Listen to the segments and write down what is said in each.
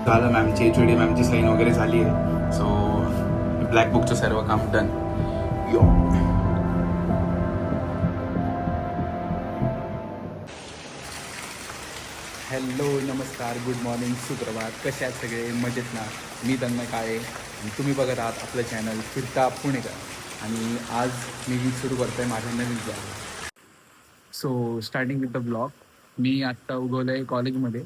झालं, मॅमची HOD मॅमची sine वगैरे झाली आहे. सो ब्लॅक बुकचं सर्व काम डन. यो हॅलो, नमस्कार, गुड मॉर्निंग, सुप्रभात. कसे आहेत सगळे? मजेत ना? मी तन्मय काळे आणि तुम्ही बघत आहात आपलं चॅनल फिरता पुणेकर. आणि आज मी सुरू करतो आहे माझं नवीन blog. So starting with the blog. मी आत्ता उगवलं आहे कॉलेजमध्ये.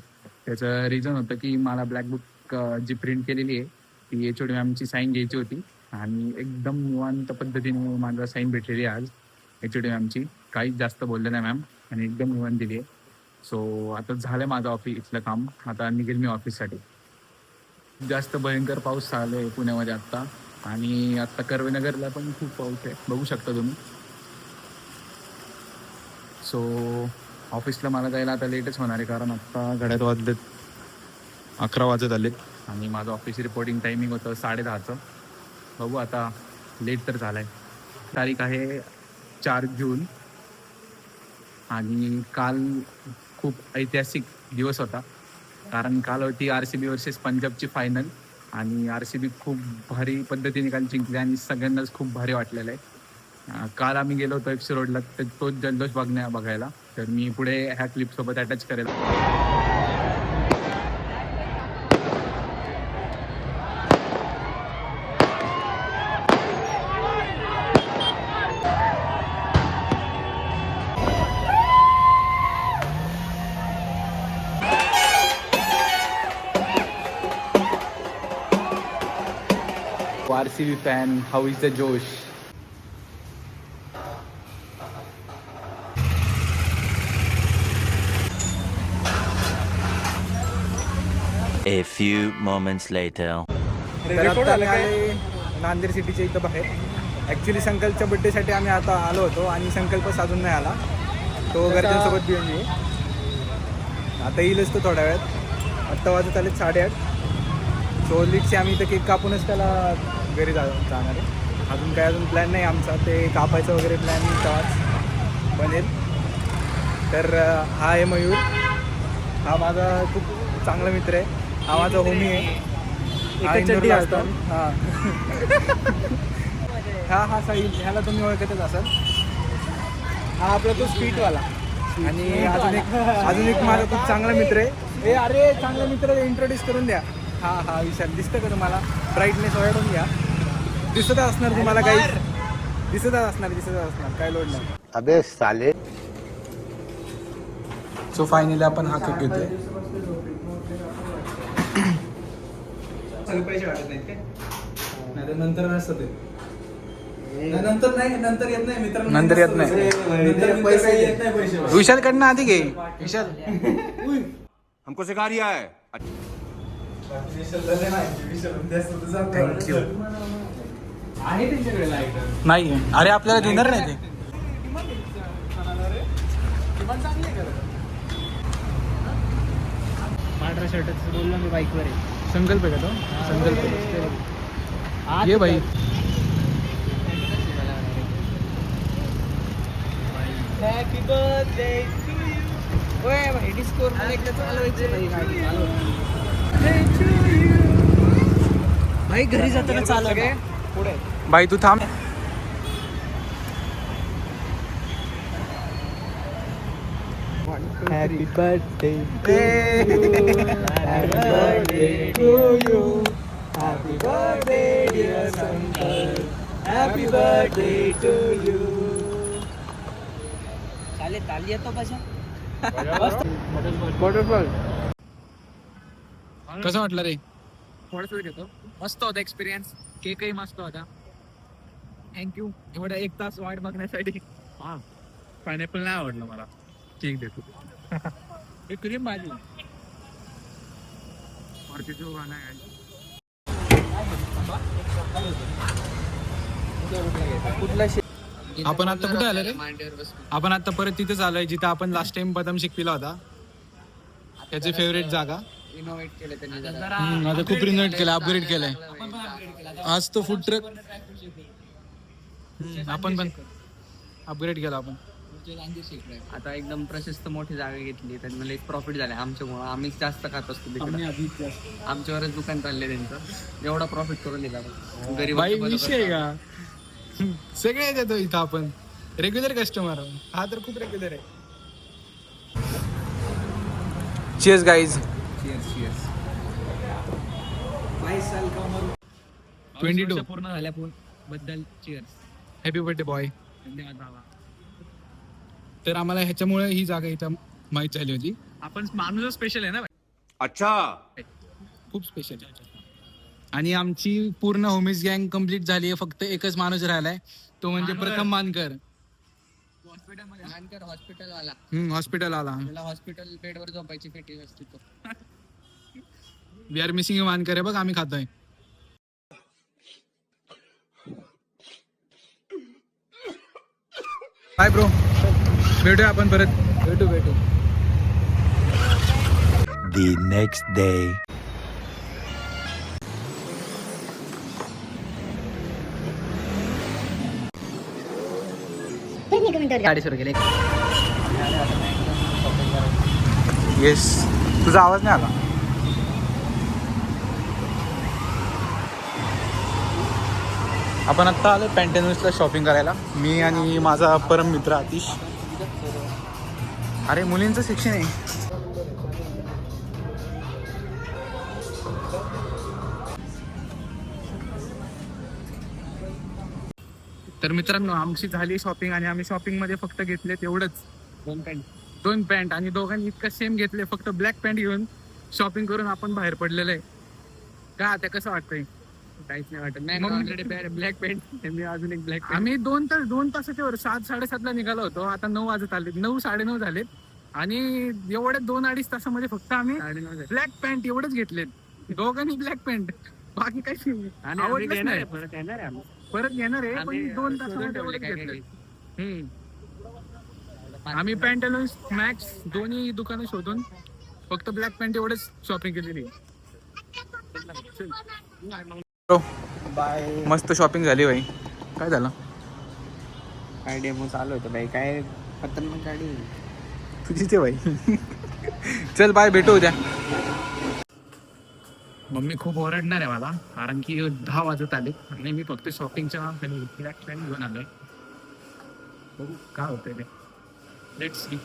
त्याचं रिझन होतं की मला ब्लॅक बुक जी प्रिंट केलेली आहे ती HOD मॅमची साईन घ्यायची होती. आणि एकदम निवांत पद्धतीने माझा साईन भेटलेली आहे आज HOD मॅमची. काहीच जास्त बोलले नाही मॅम आणि एकदम निवांत दिली आहे. सो आता झालं माझं ऑफिसचं काम. आता निघेल मी ऑफिससाठी. जास्त भयंकर पाऊस चालू आहे पुण्यामध्ये आत्ता. आणि आत्ता कर्वेनगरला पण खूप पाऊस आहे, बघू शकता तुम्ही. सो ऑफिसला मला जायला आता लेटच होणार आहे, कारण आत्ता घड्यात वाजलेत 11 वाजत आलेत. आणि माझं ऑफिस रिपोर्टिंग टायमिंग होतं 10:30चं. बघू आता, लेट तर झालं आहे. तारीख आहे 4 जून. आणि काल खूप ऐतिहासिक दिवस होता, कारण काल होती RCB वर्सेस पंजाबची फायनल. आणि RCB खूप भारी पद्धतीने काल जिंकले आणि सगळ्यांनाच खूप भारी वाटलेलं आहे. काल आम्ही गेलो होतो FC रोडला तर तोच जल्लोष बघायला. तर मी पुढे ह्या क्लिपसोबत अटॅच करेल. RCB fan, how is the जोश? A few moments later. Nanded सिटीच्या इथं बाहेर. ॲक्च्युली संकल्पच्या बड्डेसाठी आम्ही आता आलो होतो आणि संकल्प साधून नाही आला. तो घरच्यांसोबत घेऊन येईल. आता येईलच तो थोड्या वेळात. आत्ता वाजत आले 8:30. सो लीटचे आम्ही इथं केक कापूनच त्याला घरी जाणार आहे. अजून प्लॅन नाही आमचा. ते कापायचं वगैरे प्लॅन तेव्हाच बनेल. तर हा आहे मयूर. हा माझा खूप चांगला मित्र आहे. हा माझा होमी आहे. हा साहिल, ह्याला तुम्ही ओळखतच असाल. हा आपला तो स्पीडवाला. आणि अजून एक माझा खूप चांगला मित्र आहे. अरे चांगला मित्र इंट्रोड्यूस करून द्या. हा विशाल. दिसतं का तुम्हाला? ब्राईटनेस वाढवून घ्या. दिसत असणार तुम्हाला काही. दिसत असणार काय लोड नाही. अबे साले. सो फायनली आपण हा केक घेतोय. पैसे वाटत नाहीत काय? नाही तर नंतर नसतं ते. नंतर येत नाही मित्रांनो. नंतर येत नाही. पैसे विशाल कडनं आधी घे. विशाल हमको सिखा रिया है. थँक्यू. नाही अरे आपल्याला देणार नाही ते. पांढरा शर्टच बोललो मी बाईकवर आहे. संकल्प आहे का तो? संकल्प आहे. ये भाई. Happy birthday to you. ओए भाई डिस्कोर मला एकदा चालवायचं भाई. भाई घरी जाताना चालव पुढे. भाई तू थांब. Happy birthday happy birthday to you. Happy birthday dear Sankalp. Happy birthday to you. चालेल ताली येतो कशा. वॉटरफॉल कसं वाटलं रे? थोडंसं घेतो. मस्त होता एक्सपिरियन्स. केकही मस्त होता. थँक्यू एवढा 1 तास वाट बघण्यासाठी. पायनॅपल नाही आवडलं मला. केक देतो. एक क्रीम भाजी. कुठला आपण आता कुठे आलो रे? आपण आता परत तिथेच आलोय जिथे आपण लास्ट टाइम बदाम शेक पिला होता. त्याची फेवरेट जागा. इनोव्हेट केलं त्यांनी. आता खूप रिनोव्हेट केलं, अपग्रेड केलंय. आज तो फूड ट्रक आपण पण अपग्रेड केला आपण. आता एकदम प्रशस्त मोठी जागा घेतली तर मला एक प्रॉफिट झालं आमच्यामुळं. आम्हीच जास्त खात असतो तिकडे. आमच्यावरच दुकान चालले त्यांचं. एवढा प्रॉफिट करून दिला गरीब विषय का सगळे देतो इथं आपण रेग्युलर कस्टमर. हा तर खूप रेग्युलर आहे. Cheers guys. Cheers cheers. 22 पूर्ण झाल्या बद्दल चीअर्स. Happy birthday boy. धन्यवाद बाबा. तर आम्हाला ह्याच्यामुळे ही जागा इथं माहीत झाली होती. आपण माणूस स्पेशल आहे ना. अच्छा, खूप स्पेशल. आणि आमची पूर्ण होमीज गँग कम्प्लीट झाली आहे. फक्त एकच माणूस राहिलाय, तो म्हणजे प्रथम मानकर. हॉस्पिटल आला. हॉस्पिटल आला. त्याला हॉस्पिटल बेडवर झोपायची पेटी असते तो. वी आर मिसिंग मानकर आहे बघ. आम्ही खातोय. Bye bro. भेटूया आपण परत. भेटू. The next day. गाडी सुरू केली. येस. तुझा आवाज नाही आला. आपण आत्ता आलो पॅन्टेनूसला शॉपिंग करायला. मी आणि माझा परम मित्र आतिश. अरे मुलींचं सेक्शन आहे. तर मित्रांनो आमची झाली शॉपिंग आणि आम्ही शॉपिंगमध्ये फक्त घेतले तेवढंच 2 पॅन्ट आणि दोघांनी इतकं सेम घेतले. फक्त ब्लॅक पॅन्ट घेऊन शॉपिंग करून आपण बाहेर पडलेलं आहे. का आता कसं वाटतंय? काहीच नाही वाटत. नाही ऑलरेडी ब्लॅक पेंट. मी अजून एक ब्लॅक. आम्ही 2 तासाच्या वर 7-7:30 निघालो होतो. आता 9 वाजत आले. 9-9:30 झालेत. आणि एवढ्या 2-2.5 तासामध्ये फक्त आम्ही ब्लॅक पॅन्ट एवढंच घेतलेत. दोघांनी ब्लॅक पॅन्ट. बाकी काही आवडलंच नाही. परत घेणार आहे पण 2 तासामध्ये एवढंच घेतले. आम्ही पॅन्टलून्स मॅक्स दोन्ही दुकानं शोधून फक्त ब्लॅक पॅन्ट एवढंच शॉपिंग केलेली. बाय. मस्त शॉपिंग झाली बाई. काय झालं? काय डेमो चालू होतं बाई. काय खतरनाक गाडी तुझी ते बाई. चल बाय. भेटू उद्या. मम्मी खूप ओरडणार आहे मला कारण की 10 वाजत आले आणि मी फक्त शॉपिंगच्या ब्लॅक पॅन्ट घेऊन आलोय. काय होतंय ते. Let's see.